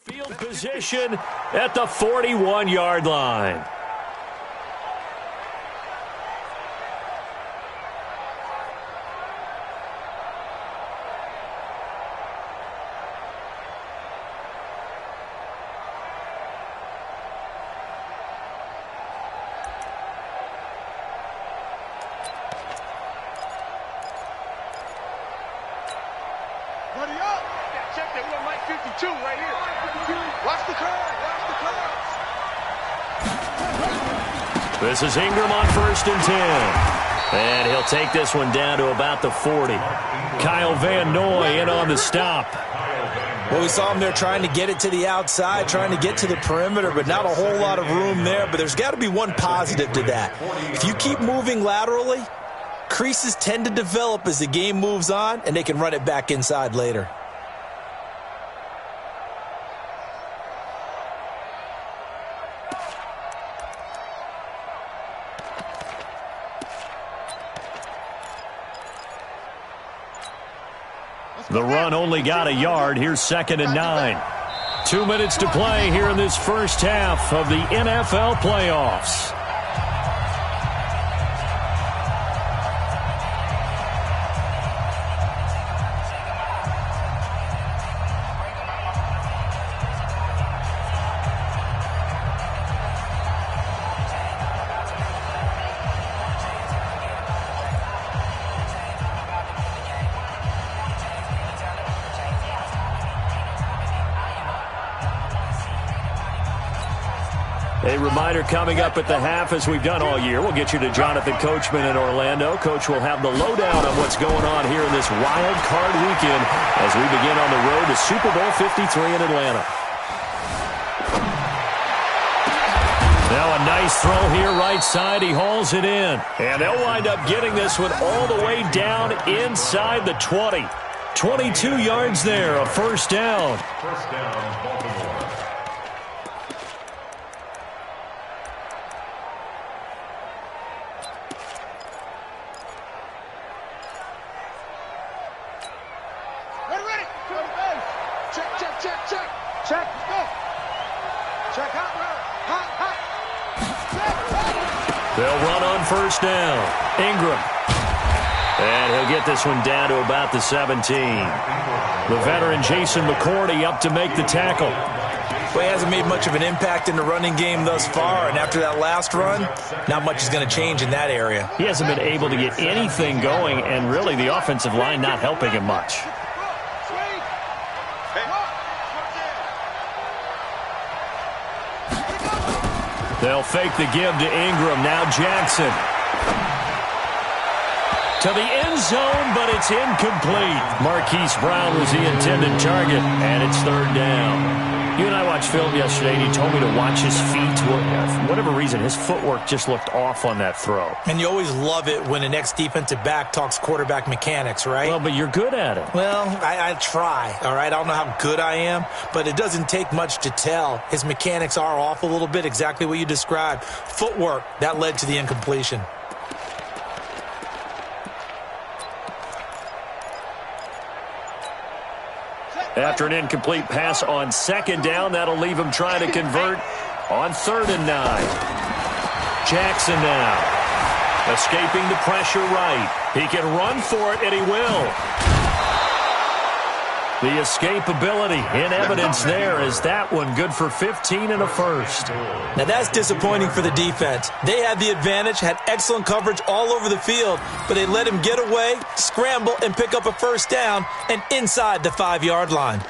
Field position at the 41-yard line. This is Ingram on 1st and 10. And he'll take this one down to about the 40. Kyle Van Noy in on the stop. Well, we saw him there trying to get it to the outside, trying to get to the perimeter, but not a whole lot of room there. But there's got to be one positive to that. If you keep moving laterally, creases tend to develop as the game moves on, and they can run it back inside later. The run only got a yard. Here's 2nd and 9. 2 minutes to play here in this first half of the NFL playoffs. A reminder coming up at the half, as we've done all year. We'll get you to Jonathan Coachman in Orlando. Coach will have the lowdown on what's going on here in this wild card weekend as we begin on the road to Super Bowl 53 in Atlanta. Now a nice throw here right side. He hauls it in. And they'll wind up getting this one all the way down inside the 20. 22 yards there, a first down. First down, Baltimore. They'll run on first down. Ingram. And he'll get this one down to about the 17. The veteran Jason McCourty up to make the tackle. Well, he hasn't made much of an impact in the running game thus far, and after that last run, not much is going to change in that area. He hasn't been able to get anything going, and really the offensive line not helping him much. They'll fake the give to Ingram. Now Jackson. To the end zone, but it's incomplete. Marquise Brown was the intended target, and it's 3rd down. You and I watched film yesterday, and you told me to watch his feet. For whatever reason, his footwork just looked off on that throw. And you always love it when the next defensive back talks quarterback mechanics, right? Well, but you're good at it. Well, I try, all right? I don't know how good I am, but it doesn't take much to tell. His mechanics are off a little bit, exactly what you described. Footwork, that led to the incompletion. After an incomplete pass on 2nd down, that'll leave him trying to convert on 3rd and 9. Jackson now. Escaping the pressure right. He can run for it, and he will. The escapability in evidence there is that one good for 15 and a first. Now that's disappointing for the defense. They had the advantage, had excellent coverage all over the field, but they let him get away, scramble, and pick up a first down and inside the 5-yard line.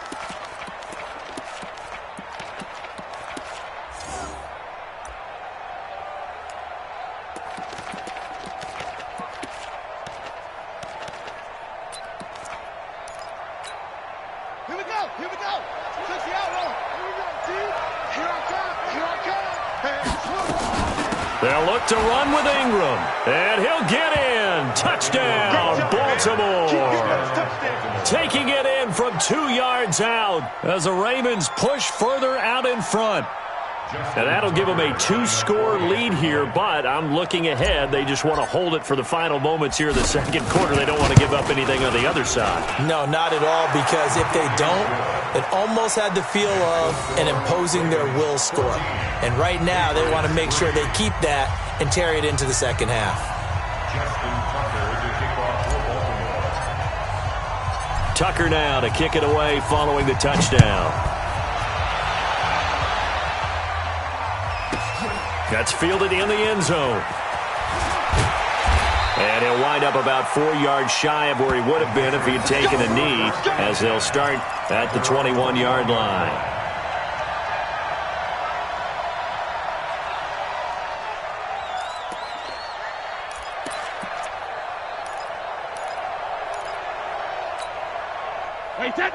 They'll look to run with Ingram, and he'll get in. Touchdown, Baltimore. Taking it in from 2 yards out as the Ravens push further out in front. And that'll give them a 2-score lead here, but I'm looking ahead. They just want to hold it for the final moments here in the second quarter. They don't want to give up anything on the other side. No, not at all, because if they don't, It almost had the feel of an imposing their will score. And right now, they want to make sure they keep that and carry it into the second half. Tucker now to kick it away following the touchdown. That's fielded in the end zone. And he'll wind up about 4 yards shy of where he would have been if he had taken a knee, as they'll start at the 21-yard line.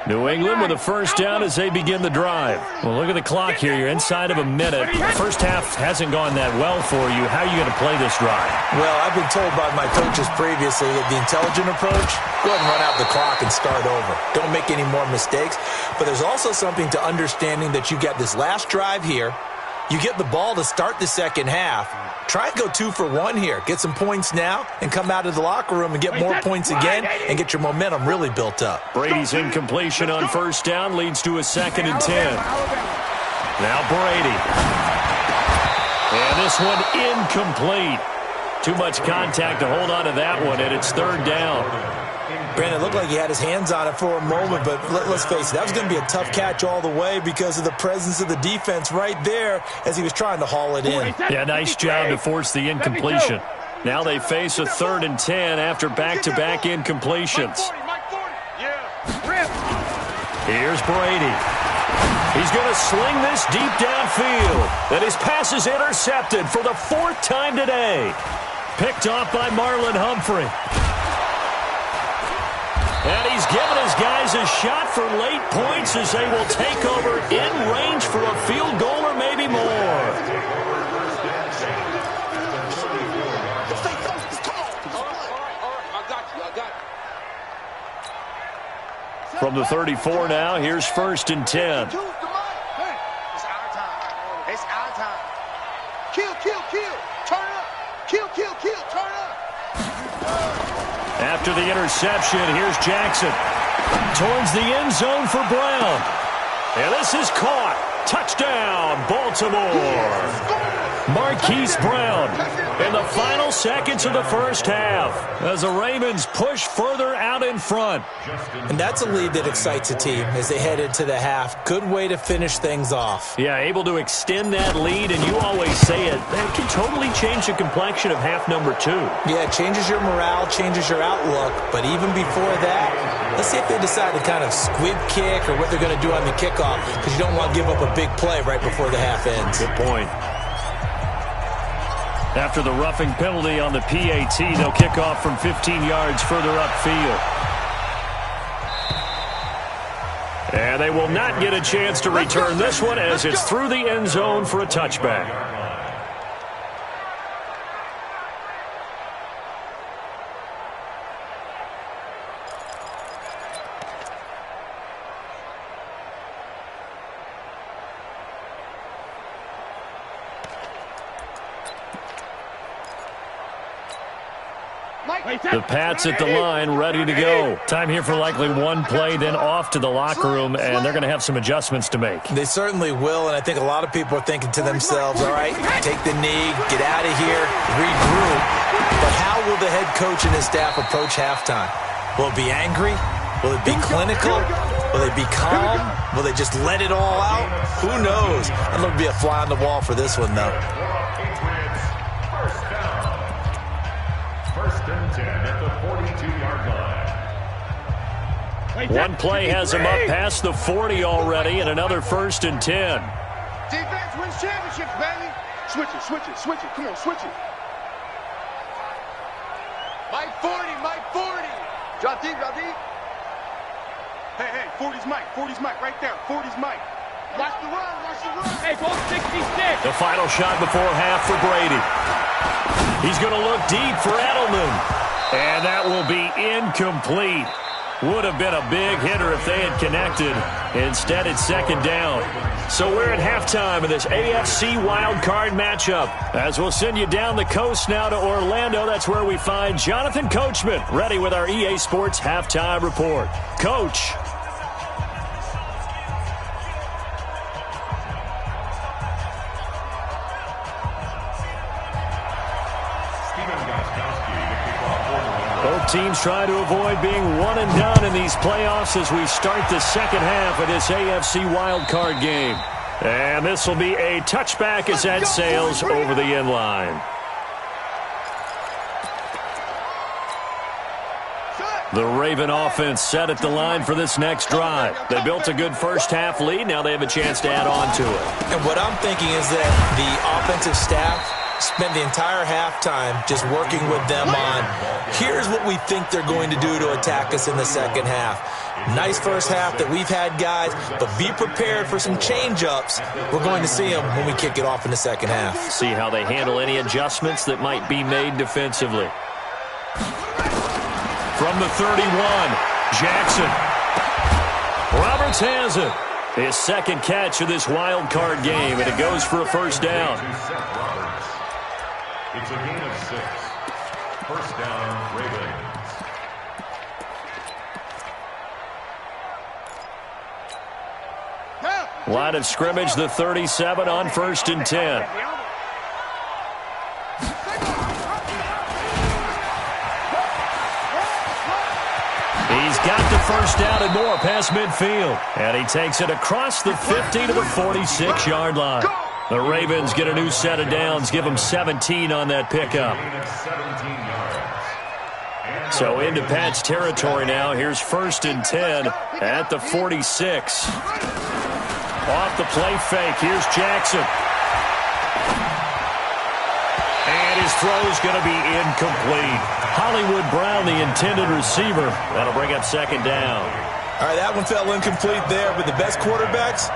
New England with a first down as they begin the drive. Well, look at the clock here. You're inside of a minute. First half hasn't gone that well for you. How are you going to play this drive? Well, I've been told by my coaches previously that the intelligent approach, go ahead and run out the clock and start over. Don't make any more mistakes. But there's also something to understanding that you get this last drive here. You get the ball to start the second half. Try and go 2 for 1 here. Get some points now and come out of the locker room and get more points again and get your momentum really built up. Brady's incompletion on first down leads to a 2nd and 10. Now Brady. And this one incomplete. Too much contact to hold on to that one, and it's 3rd down. Brandon, it looked like he had his hands on it for a moment, but let's face it, that was going to be a tough catch all the way because of the presence of the defense right there as he was trying to haul it in. Yeah, nice job to force the incompletion. Now they face a 3rd and 10 after back-to-back incompletions. Here's Brady. He's going to sling this deep downfield, and his pass is intercepted for the 4th time today. Picked off by Marlon Humphrey. And he's given his guys a shot for late points as they will take over in range for a field goal or maybe more. From the 34 now, here's 1st and 10. It's our time. It's our time. Kill, kill, kill. Turn up. Kill, kill, kill. Turn up. After the interception, here's Jackson. Towards the end zone for Brown. And this is caught. Touchdown, Baltimore. Marquise Brown in the final seconds of the first half as the Ravens push further out in front. And that's a lead that excites a team as they head into the half. Good way to finish things off. Yeah, able to extend that lead, and you always say it, that can totally change the complexion of half number 2. Yeah, it changes your morale, changes your outlook. But even before that, let's see if they decide to kind of squib kick or what they're going to do on the kickoff, because you don't want to give up a big play right before the half ends. Good point. After the roughing penalty on the PAT, they'll kick off from 15 yards further upfield. And they will not get a chance to return this one as it's through the end zone for a touchback. The Pats at the line, ready to go. Time here for likely one play, then off to the locker room, and they're going to have some adjustments to make. They certainly will, and I think a lot of people are thinking to themselves, all right, take the knee, get out of here, regroup. But how will the head coach and his staff approach halftime? Will it be angry? Will it be clinical? Will they be calm? Will they just let it all out? Who knows? I'd love to be a fly on the wall for this one, though. One play has him up past the 40 already, and another 1st and 10. Defense wins championships, baby. Switch it, switch it, switch it. Come on, switch it. Mike 40, Mike 40. Drop deep, drop deep. Hey, hey, 40's Mike, 40's Mike, right there. 40's Mike. Watch the run, watch the run. Hey, go 66. The final shot before half for Brady. He's going to look deep for Edelman. And that will be incomplete. Would have been a big hitter if they had connected. Instead, it's 2nd down. So we're at halftime of this AFC wildcard matchup. As we'll send you down the coast now to Orlando, that's where we find Jonathan Coachman, ready with our EA Sports halftime report. Coach. Both teams try to avoid being one and done in these playoffs as we start the second half of this AFC wildcard game. And this will be a touchback as that sails over the end line. The Raven offense set at the line for this next drive. They built a good first-half lead. Now they have a chance to add on to it. And what I'm thinking is that the offensive staff spent the entire halftime just working with them on, here's what we think they're going to do to attack us in the second half. Nice first half that we've had, guys, but be prepared for some change-ups. We're going to see them when we kick it off in the second half. See how they handle any adjustments that might be made defensively. From the 31, Jackson. Roberts has it. His second catch of this wild card game, and it goes for a first down. It's a gain of 6. First down, Ravens. Line of scrimmage, the 37 on 1st and 10. He's got the first down and more past midfield. And he takes it across the 50 to the 46-yard line. The Ravens get a new set of downs, give them 17 on that pickup. So into Pat's territory now. Here's 1st and 10 at the 46. Off the play fake. Here's Jackson. And his throw's going to be incomplete. Hollywood Brown, the intended receiver. That'll bring up second down. All right, that one fell incomplete there, but the best quarterbacks,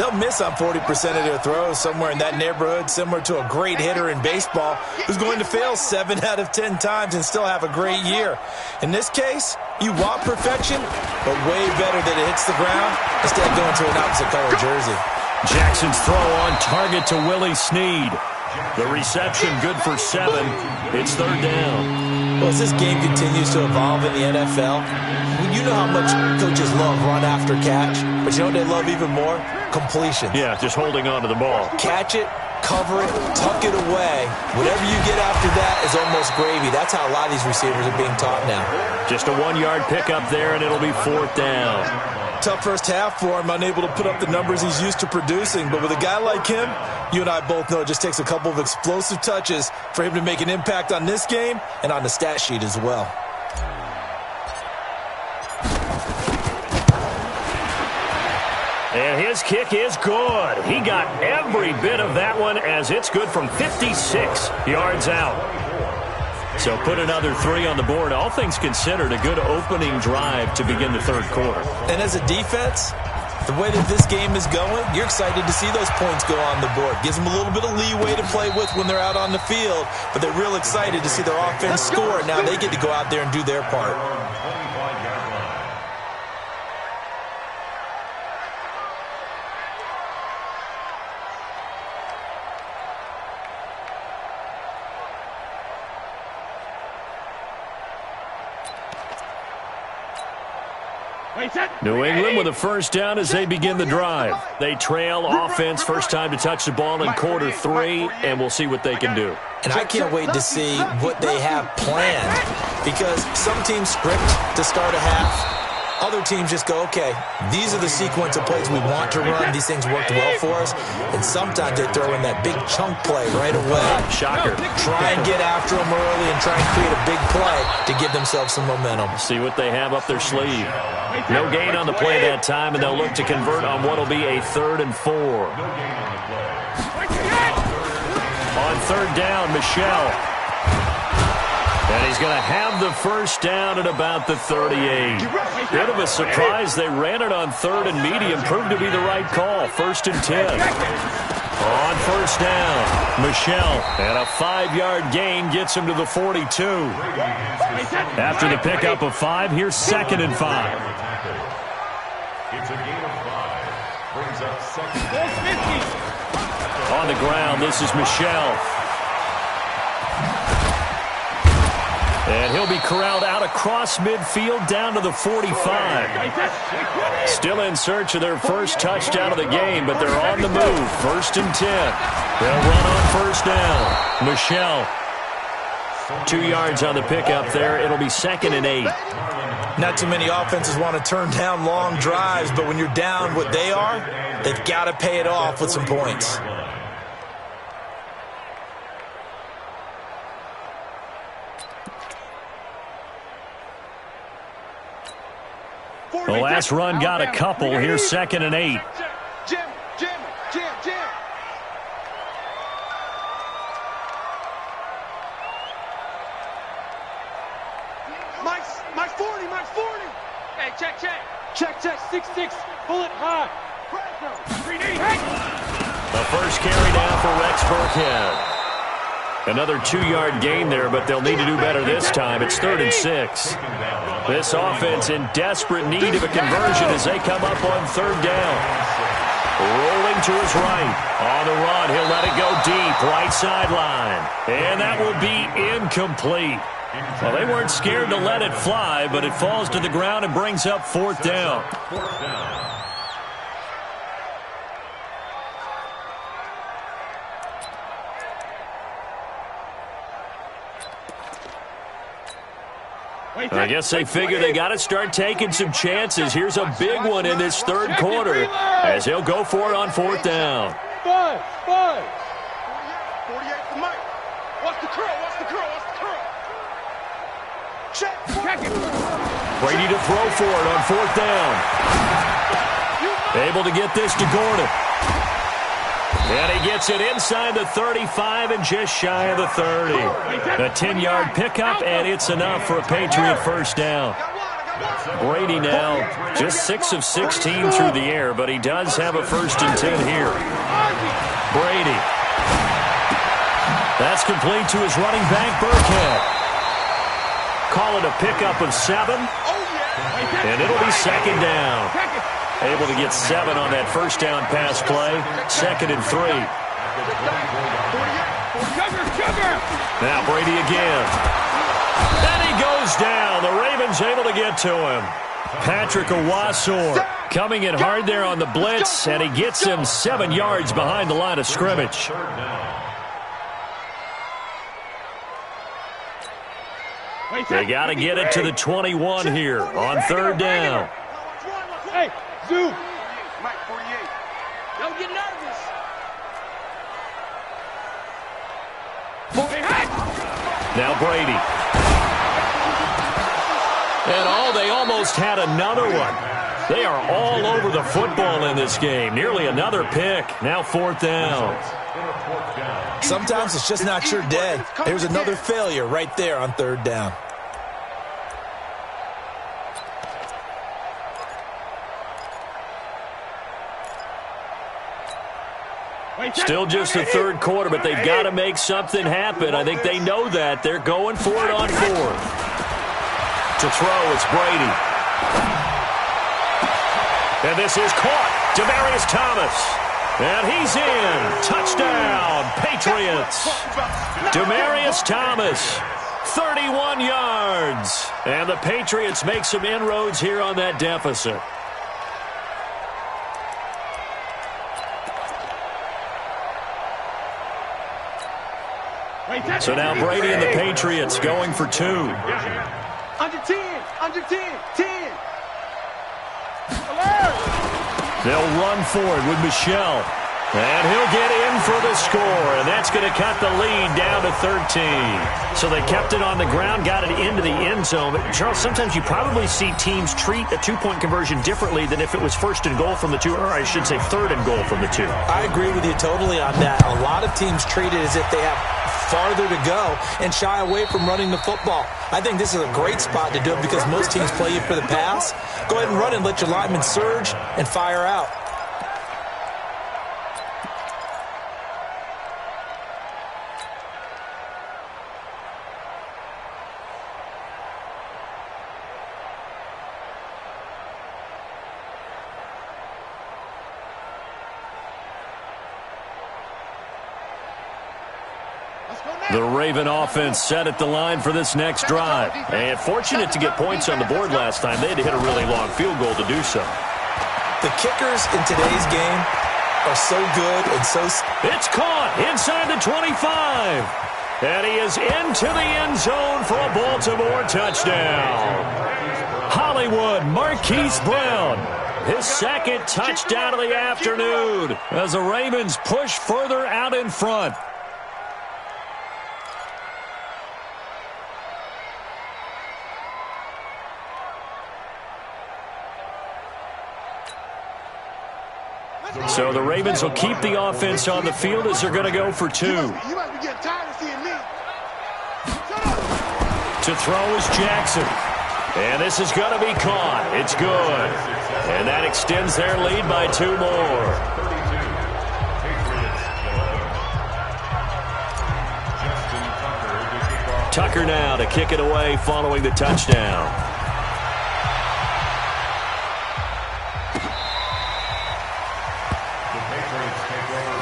they'll miss on 40% of their throws, somewhere in that neighborhood, similar to a great hitter in baseball who's going to fail 7 out of 10 times and still have a great year. In this case, you want perfection, but way better that it hits the ground instead of going to an opposite color jersey. Jackson's throw on target to Willie Snead. The reception good for 7. It's third down. Well, as this game continues to evolve in the NFL, you know how much coaches love run after catch, but you know what they love even more? Completions. Yeah, just holding on to the ball. Catch it, cover it, tuck it away. Whatever you get after that is almost gravy. That's how a lot of these receivers are being taught now. Just a 1-yard pickup there, and it'll be 4th down. Tough first half for him, unable to put up the numbers he's used to producing. But with a guy like him, you and I both know it just takes a couple of explosive touches for him to make an impact on this game and on the stat sheet as well. And his kick is good. He got every bit of that one as it's good from 56 yards out. So put another 3 on the board. All things considered, a good opening drive to begin the third quarter. And as a defense, the way that this game is going, you're excited to see those points go on the board. Gives them a little bit of leeway to play with when they're out on the field, but they're real excited to see their offense score. Now they get to go out there and do their part. New England with a first down as they begin the drive. They trail offense, first time to touch the ball in quarter 3, and we'll see what they can do. And I can't wait to see what they have planned, because some teams script to start a half. Other teams just go, okay, these are the sequence of plays we want to run. These things worked well for us. And sometimes they throw in that big chunk play right away. Shocker. Try and get after them early and try and create a big play to give themselves some momentum. See what they have up their sleeve. No gain on the play that time, and they'll look to convert on what will be a 3rd and 4. On 3rd down, Michel. And he's going to have the first down at about the 38. Bit of a surprise. They ran it on 3rd and medium. Proved to be the right call. 1st and 10. On 1st down, Michel. And a 5-yard gain gets him to the 42. After the pickup of 5, here's 2nd and 5. It's a gain of 5. Brings up 2nd. On the ground, this is Michel. And he'll be corralled out across midfield down to the 45. Still in search of their first touchdown of the game, but they're on the move. 1st and 10. They'll run on 1st down. Michel. 2 yards on the pickup there. It'll be 2nd and 8. Not too many offenses want to turn down long drives, but when you're down what they are, they've got to pay it off with some points. The last run got a couple. Here's 2nd and 8. Jim. Mike's 40. Hey, check. Check, 6-6. Pull it high. The first carry down for Rex Burkhead. Another 2-yard gain there, but they'll need to do better this time. It's 3rd and 6. This offense in desperate need of a conversion as they come up on 3rd down. Rolling to his right. On the run, he'll let it go deep, right sideline. And that will be incomplete. Well, they weren't scared to let it fly, but it falls to the ground and brings up 4th down. I guess they figure they got to start taking some chances. Here's a big one in this 3rd quarter as he'll go for it on 4th down. 5. 48 for Mike. Watch the curl. Check it. Brady to throw for it on 4th down. Able to get this to Gordon. And he gets it inside the 35 and just shy of the 30. A 10-yard pickup, and it's enough for a Patriot 1st down. Brady now just 6 of 16 through the air, but he does have a 1st and 10 here. Brady. That's complete to his running back, Burkhead. Call it a pickup of 7. And it'll be 2nd down. Able to get 7 on that 1st down pass play. 2nd and 3. Now Brady again. And he goes down. The Ravens able to get to him. Patrick Owasor coming in hard there on the blitz, and he gets him 7 yards behind the line of scrimmage. They got to get it to the 21 here on 3rd down. Hey, Zoo. Mike, 48. Don't get nervous. Now Brady. And they almost had another one. They are all over the football in this game. Nearly another pick. Now 4th down. Sometimes it's just not your day. There's another failure right there on 3rd down. Still just the 3rd quarter, but they've got to make something happen. I think they know that. They're going for it on 4th. To throw, it's Brady. And this is caught. Demaryius Thomas. And he's in. Touchdown, Patriots. Demaryius Thomas, 31 yards. And the Patriots make some inroads here on that deficit. So now Brady and the Patriots going for 2. Under 10. 10. They'll run for it with Michelle. And he'll get in for the score, and that's going to cut the lead down to 13. So they kept it on the ground, got it into the end zone. But, Charles, sometimes you probably see teams treat a two-point conversion differently than if it was 1st and goal from the 2, or I should say 3rd and goal from the 2. I agree with you totally on that. A lot of teams treat it as if they have farther to go and shy away from running the football. I think this is a great spot to do it because most teams play you for the pass. Go ahead and run and let your linemen surge and fire out. The Raven offense set at the line for this next drive. And fortunate to get points on the board last time. They had to hit a really long field goal to do so. The kickers in today's game are so good and so... It's caught inside the 25. And he is into the end zone for a Baltimore touchdown. Hollywood Marquise Brown, his second touchdown of the afternoon as the Ravens push further out in front. So the Ravens will keep the offense on the field as they're going to go for two. You must be getting tired of seeing me. To throw is Jackson. And this is going to be caught. It's good. And that extends their lead by 2 more. Tucker now to kick it away following the touchdown.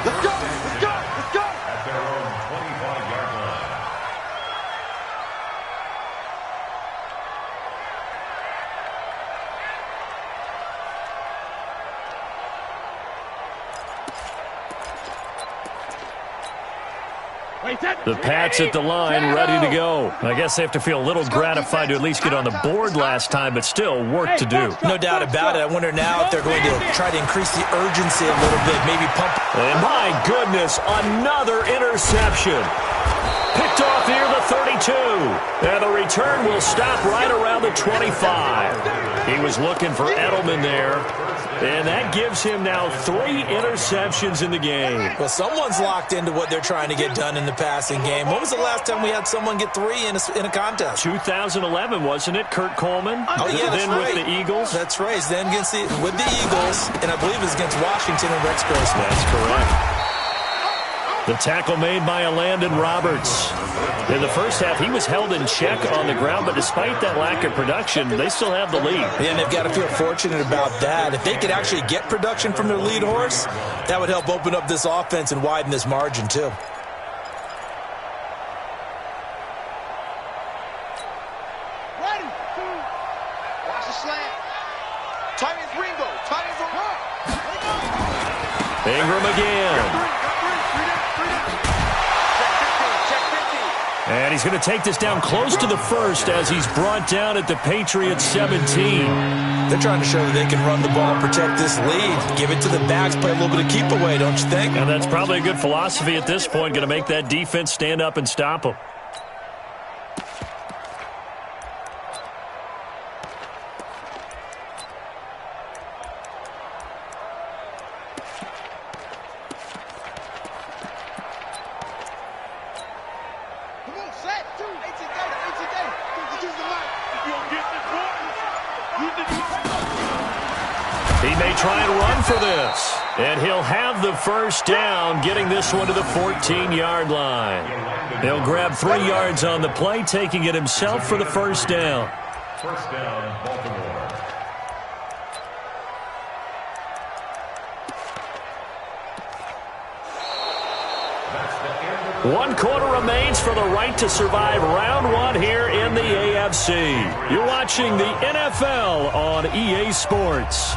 Let's go, let's go, let's go. At their own 25-yard line. The Pats at the line, ready to go. I guess they have to feel a little gratified to at least get on the board last time, but still work to do. No doubt about it. I wonder now if they're going to try to increase the urgency a little bit, maybe pump. And my goodness, another interception. Picked off near the 32. And the return will stop right around the 25. He was looking for Edelman there. And that gives him now 3 interceptions in the game. Well, someone's locked into what they're trying to get done in the passing game. When was the last time we had someone get 3 in a contest? 2011, wasn't it? Kurt Coleman? Oh, yeah, that's then right. with the Eagles? That's right. Then with the Eagles, and I believe it was against Washington and Rex Grossman. That's correct. The tackle made by Landon Roberts. In the first half, he was held in check on the ground, but despite that lack of production, they still have the lead. And they've got to feel fortunate about that. If they could actually get production from their lead horse, that would help open up this offense and widen this margin, too. Ready. Watch the slant. Tight as Ringo. Tight as a rock. Ingram again. And he's going to take this down close to the first as he's brought down at the Patriots 17. They're trying to show that they can run the ball and protect this lead. Give it to the backs, play a little bit of keep away, don't you think? And that's probably a good philosophy at this point, going to make that defense stand up and stop them. He may try and run for this. And he'll have the first down, getting this one to the 14-yard line. He'll grab 3 yards on the play, taking it himself for the first down. First down, Baltimore. One quarter remains for the right to survive round 1 here in the AFC. You're watching the NFL on EA Sports.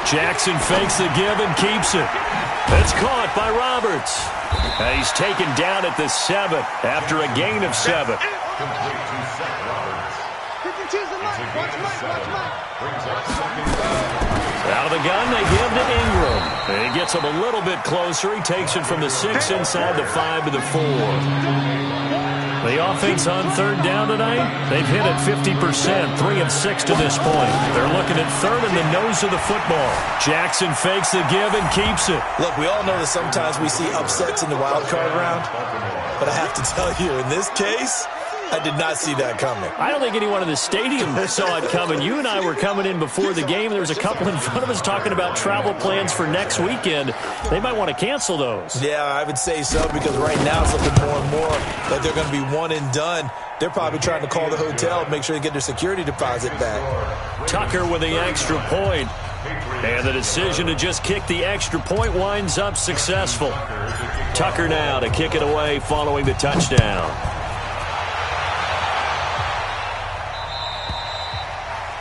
Jackson fakes the give and keeps it. It's caught by Roberts. He's taken down at the 7 after a gain of 7. Complete to Seth Roberts. Out of the gun, they give to Ingram. He gets him a little bit closer. He takes it from the 6 inside the 5 to the 4. The offense on third down tonight, they've hit it 50%, 3 of 6 to this point. They're looking at third in the nose of the football. Jackson fakes the give and keeps it. Look, we all know that sometimes we see upsets in the wild card round, but I have to tell you, in this case, I did not see that coming. I don't think anyone in the stadium saw it coming. You and I were coming in before the game. There was a couple in front of us talking about travel plans for next weekend. They might want to cancel those. Yeah, I would say so, because right now it's looking more and more like they're going to be one and done. They're probably trying to call the hotel and make sure they get their security deposit back. Tucker with the extra point. And the decision to just kick the extra point winds up successful. Tucker now to kick it away following the touchdown.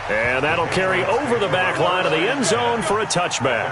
And that'll carry over the back line of the end zone for a touchback.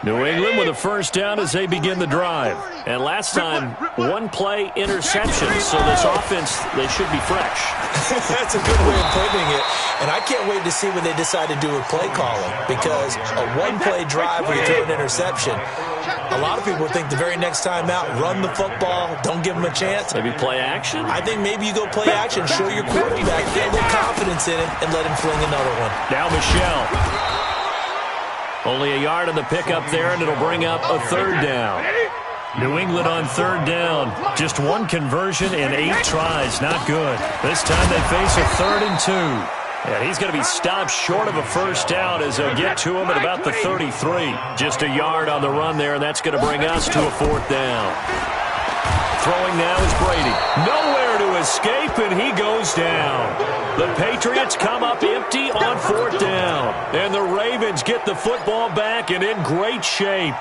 New England with a first down as they begin the drive. And last time, one-play interception, so this offense, they should be fresh. That's a good way of putting it. And I can't wait to see when they decide to do a play calling, because a one-play drive where you throw an interception, a lot of people think the very next time out, run the football, don't give them a chance. Maybe play action? I think maybe you go play action, show your quarterback, get a little confidence in him, and let him fling another one. Now Michelle. Only a yard on the pickup there, and it'll bring up a third down. New England on third down. Just one conversion in 8 tries. Not good. This time they face a 3rd and 2. And he's going to be stopped short of a first down as they'll get to him at about the 33. Just a yard on the run there, and that's going to bring us to a 4th down. Throwing now is Brady. Nowhere to escape, and he goes down. The Patriots come up empty on 4th down. And the Ravens get the football back and in great shape.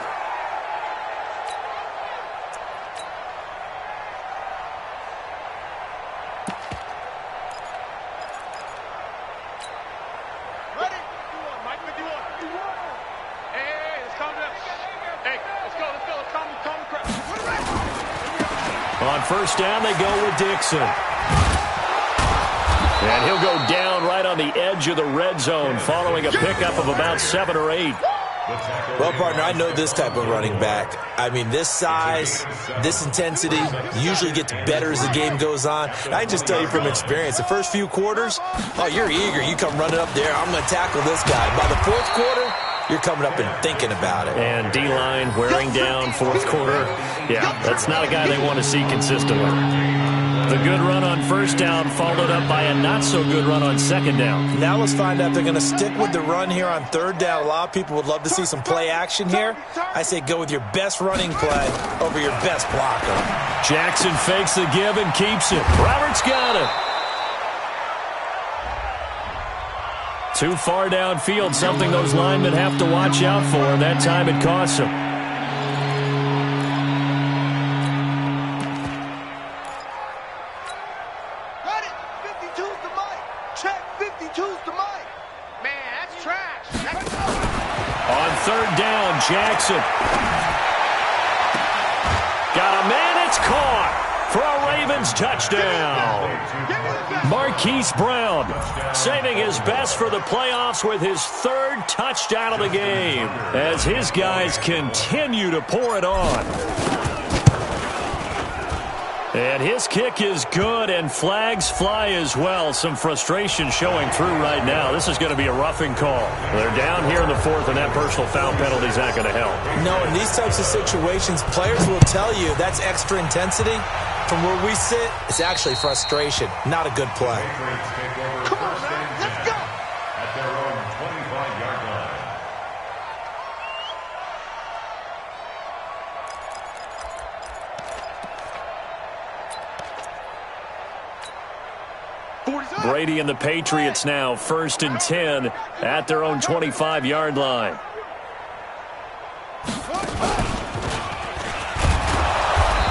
On first down, they go with Dixon. And he'll go down right on the edge of the red zone following a pickup of about 7 or 8. Well, partner, I know this type of running back. I mean, this size, this intensity usually gets better as the game goes on. And I just tell you from experience, the first few quarters, oh, you're eager. You come running up there, I'm going to tackle this guy. By the 4th quarter, you're coming up and thinking about it. And D-line wearing down 4th quarter. Yeah, that's not a guy they want to see consistently. The good run on first down followed up by a not-so-good run on 2nd down. Now let's find out if they're going to stick with the run here on 3rd down. A lot of people would love to see some play action here. I say go with your best running play over your best blocker. Jackson fakes the give and keeps it. Roberts got it. Too far downfield, something those linemen have to watch out for, and that time it costs them. Got it. 52's the mic. Check. 52's the mic. Man, that's trash. On 3rd down, Jackson. Got a man, it's caught for a Ravens touchdown. Marquise Brown saving his best for the playoffs with his 3rd touchdown of the game as his guys continue to pour it on. And his kick is good, and flags fly as well. Some frustration showing through right now. This is going to be a roughing call. They're down here in the 4th, and that personal foul penalty is not going to help. No, in these types of situations, players will tell you that's extra intensity. From where we sit, it's actually frustration, not a good play. Come on, man. Let's go. At their own 25-yard line. Brady and the Patriots now 1st and 10 at their own 25-yard line.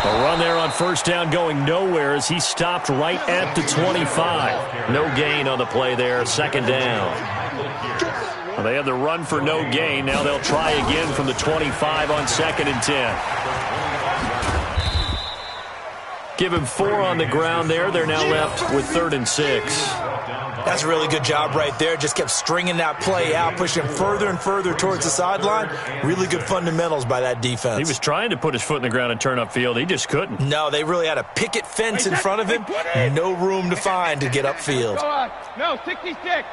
A run there on first down going nowhere as he stopped right at the 25. No gain on the play there, 2nd down. Well, they had the run for no gain. Now they'll try again from the 25 on 2nd and 10. Give him 4 on the ground there. They're now left with 3rd and 6. That's a really good job right there. Just kept stringing that play out, pushing him further and further towards the sideline. Really good fundamentals by that defense. He was trying to put his foot in the ground and turn upfield. He just couldn't. No, they really had a picket fence in front of him. No room to find to get upfield. No, 66. 40, right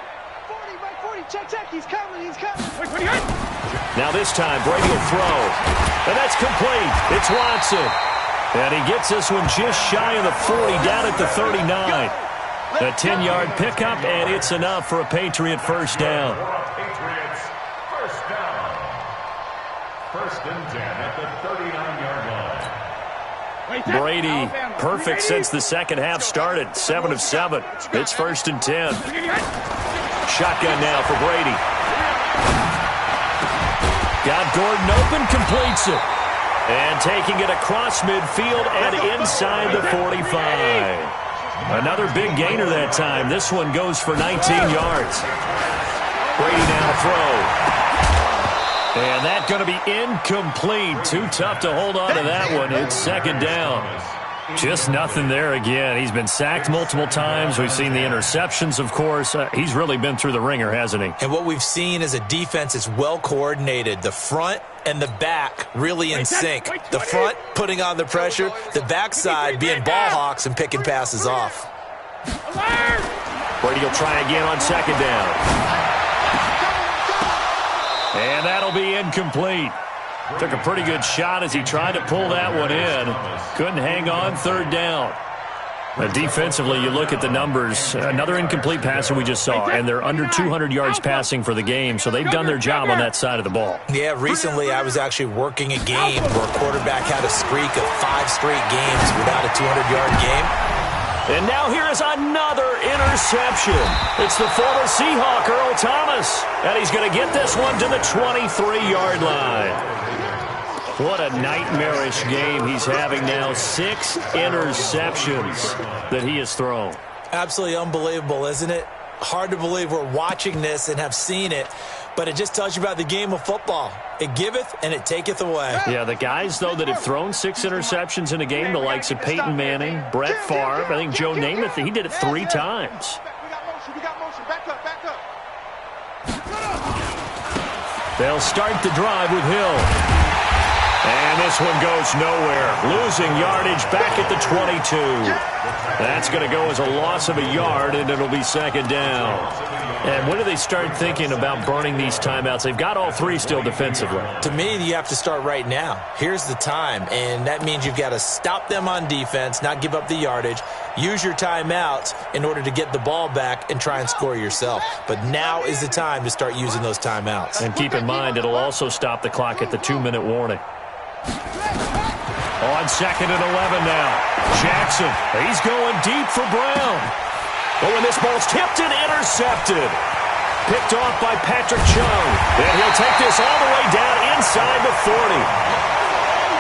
40. Check. He's coming. Now this time, Brady will throw. And that's complete. It's Watson. And he gets this one just shy of the 40, down at the 39. A 10-yard pickup, and it's enough for a Patriot first down. Patriots first down. 1st and 10 at the 39-yard line. Brady, perfect since the second half started. 7 of 7. It's 1st and 10. Shotgun now for Brady. Got Gordon open, completes it. And taking it across midfield and inside the 45. Another big gainer that time. This one goes for 19 yards. Brady now to throw. And that's going to be incomplete. Too tough to hold on to that one. It's 2nd down. Just nothing there again. He's been sacked multiple times. We've seen the interceptions, of course. He's really been through the ringer, hasn't he? And what we've seen is a defense that's well coordinated. The front and the back really in sync. The front putting on the pressure. The backside being ball hawks and picking passes off. Brady will try again on 2nd down. And that'll be incomplete. Took a pretty good shot as he tried to pull that one in. Couldn't hang on 3rd down. Defensively, you look at the numbers. Another incomplete pass that we just saw, and they're under 200 yards passing for the game, so they've done their job on that side of the ball. Yeah, recently I was actually working a game where a quarterback had a streak of 5 straight games without a 200-yard game. And now here is another interception. It's the former Seahawk, Earl Thomas. And he's going to get this one to the 23-yard line. What a nightmarish game he's having now. 6 interceptions that he has thrown. Absolutely unbelievable, isn't it? Hard to believe we're watching this and have seen it, but it just tells you about the game of football. It giveth and it taketh away. Yeah, the guys, though, that have thrown 6 interceptions in a game, the likes of Peyton Manning, Brett Favre, I think Joe Namath, he did it 3 times. We got motion. Back up. They'll start the drive with Hill. And this one goes nowhere. Losing yardage back at the 22. That's going to go as a loss of a yard, and it'll be 2nd down. And when do they start thinking about burning these timeouts? They've got all 3 still defensively. To me, you have to start right now. Here's the time, and that means you've got to stop them on defense, not give up the yardage, use your timeouts in order to get the ball back and try and score yourself. But now is the time to start using those timeouts. And keep in mind, it'll also stop the clock at the 2-minute warning. On 2nd and 11 now. Jackson, he's going deep for Brown. Oh, and this ball's tipped and intercepted. Picked off by Patrick Chung. And he'll take this all the way down inside the 40.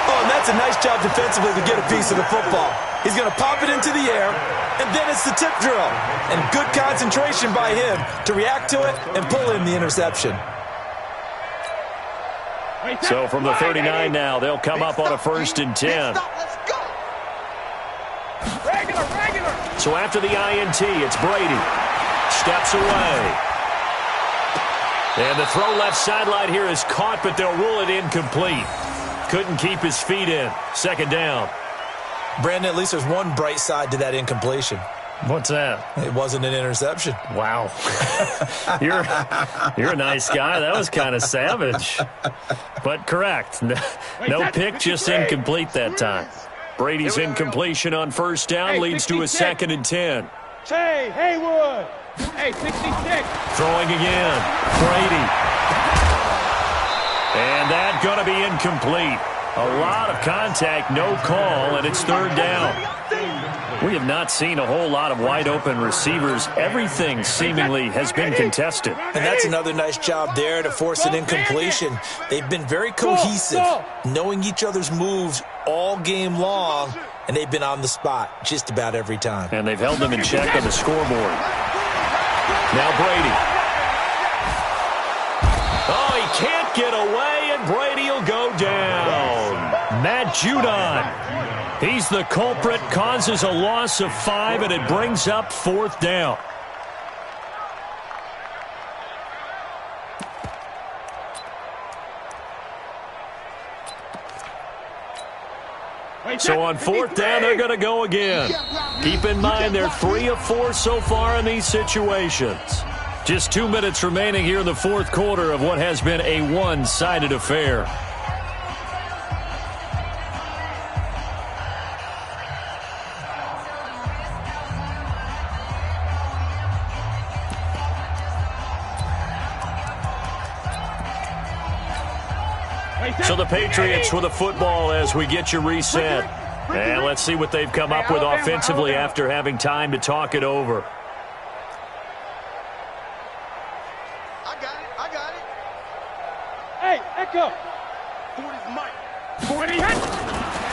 Oh, and that's a nice job defensively to get a piece of the football. He's going to pop it into the air, and then it's the tip drill. And good concentration by him to react to it and pull in the interception. So from the 39 now, they'll come up on a 1st and 10. Regular. So after the INT, it's Brady. Steps away. And the throw left sideline here is caught, but they'll rule it incomplete. Couldn't keep his feet in. 2nd down. Brandon, at least there's one bright side to that incompletion. What's that? It wasn't an interception. Wow. You're a nice guy. That was kind of savage. But correct. No pick, just incomplete that time. Brady's incompletion on 1st down leads to a 2nd and 10. Hey, Haywood. Hey, 66. Throwing again. Brady. And that's going to be incomplete. A lot of contact, no call, and it's 3rd down. We have not seen a whole lot of wide-open receivers. Everything seemingly has been contested. And that's another nice job there to force an incompletion. They've been very cohesive, knowing each other's moves all game long, and they've been on the spot just about every time. And they've held them in check on the scoreboard. Now Brady. Oh, he can't get away, and Brady will go down. Matt Judon. He's the culprit, causes a loss of 5, and it brings up 4th down. So on 4th down, they're going to go again. Keep in mind, they're 3 of 4 so far in these situations. Just 2 minutes remaining here in the 4th quarter of what has been a one-sided affair. So the Patriots with a football as we get you reset. And let's see what they've come up with offensively after having time to talk it over. I got it. Hey, Echo. 40's Mike. 40 hit.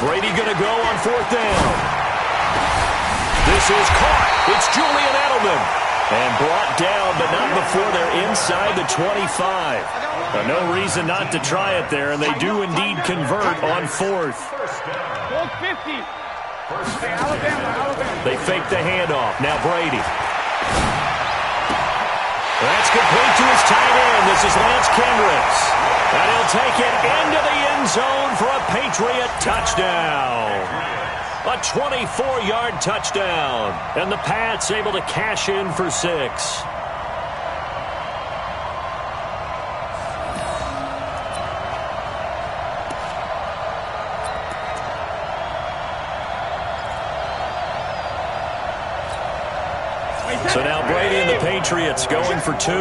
Brady going to go on 4th down. This is caught. It's Julian Edelman. And brought down, but not before they're inside the 25. No reason not to try it there, and they do indeed convert on 4th. 50. Hey, Alabama. They fake the handoff. Now Brady. That's complete to his tight end. This is Lance Kendricks. And he'll take it into the end zone for a Patriot touchdown. A 24-yard touchdown. And the Pats able to cash in for 6. So now Brady and the Patriots going for 2. I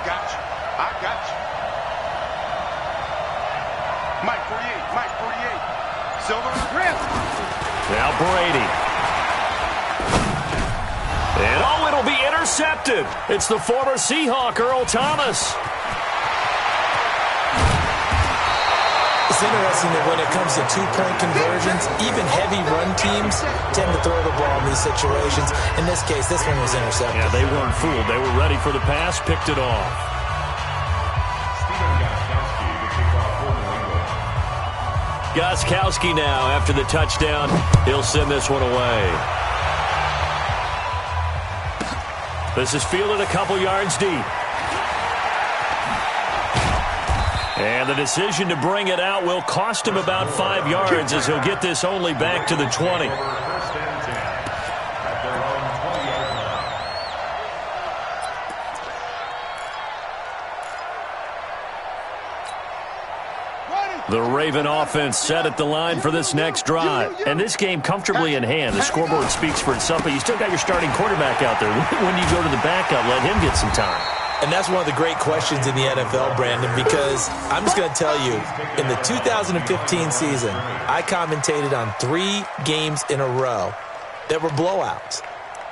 got you. Mike 48. Silver. Now Brady. And it'll be intercepted. It's the former Seahawk, Earl Thomas. It's interesting that when it comes to two-point conversions, even heavy run teams tend to throw the ball in these situations. In this case, this one was intercepted. Yeah, they weren't fooled. They were ready for the pass, picked it off. Gostkowski now after the touchdown. He'll send this one away. This is fielded a couple yards deep. And the decision to bring it out will cost him about 5 yards as he'll get this only back to the 20. The Raven offense set at the line for this next drive. And this game comfortably in hand. The scoreboard speaks for itself, but you still got your starting quarterback out there. When you go to the backup, let him get some time. And that's one of the great questions in the NFL, Brandon, because I'm just going to tell you, in the 2015 season, I commentated on 3 games in a row that were blowouts.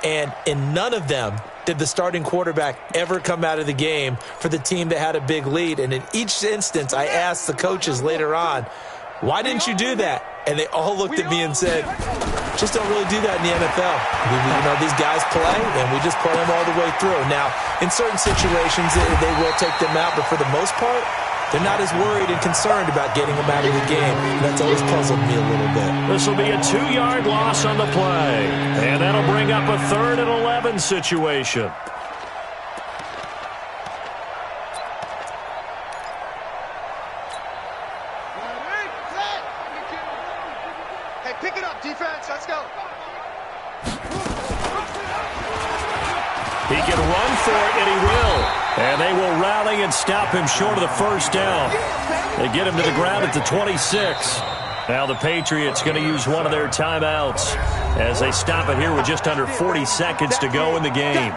And in none of them did the starting quarterback ever come out of the game for the team that had a big lead. And in each instance, I asked the coaches later on, why didn't you do that? And they all looked at me and said, just don't really do that in the NFL. These guys play, and we just play them all the way through. Now, in certain situations, they will take them out, but for the most part, they're not as worried and concerned about getting them out of the game. That's always puzzled me a little bit. This will be a 2-yard loss on the play, and that'll bring up a 3rd and 11 situation. Pick it up, defense. Let's go. He can run for it, and he will. And they will rally and stop him short of the first down. They get him to the ground at the 26. Now the Patriots going to use one of their timeouts as they stop it here with just under 40 seconds to go in the game.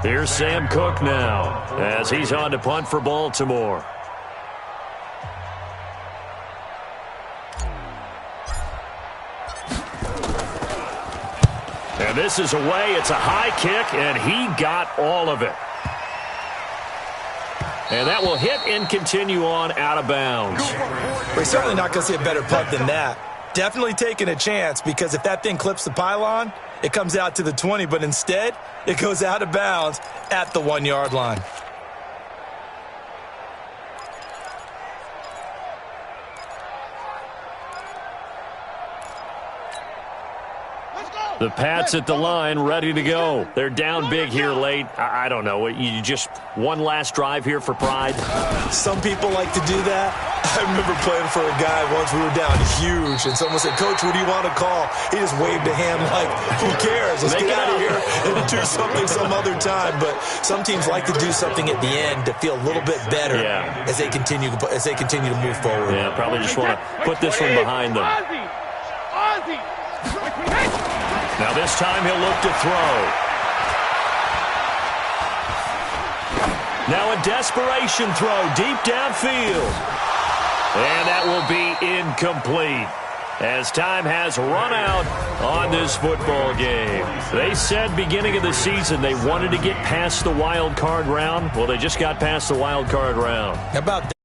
Here's Sam Cook now as he's on to punt for Baltimore. And this is away. It's a high kick, and he got all of it. And that will hit and continue on out of bounds. We're certainly not going to see a better punt than that. Definitely taking a chance, because if that thing clips the pylon, it comes out to the 20, but instead, it goes out of bounds at the 1-yard line. The Pats at the line, ready to go. They're down big here late. I don't know. You just one last drive here for pride? Some people like to do that. I remember playing for a guy once. We were down huge, and someone said, "Coach, what do you want to call?" He just waved a hand like, "Who cares? Let's get out of here and do something some other time." But some teams like to do something at the end to feel a little bit better as they continue to move forward. Yeah, probably just want to put this one behind them. Now this time he'll look to throw. Now a desperation throw deep downfield. And that will be incomplete, as time has run out on this football game. They said beginning of the season they wanted to get past the wild card round. Well, they just got past the wild card round. How about that?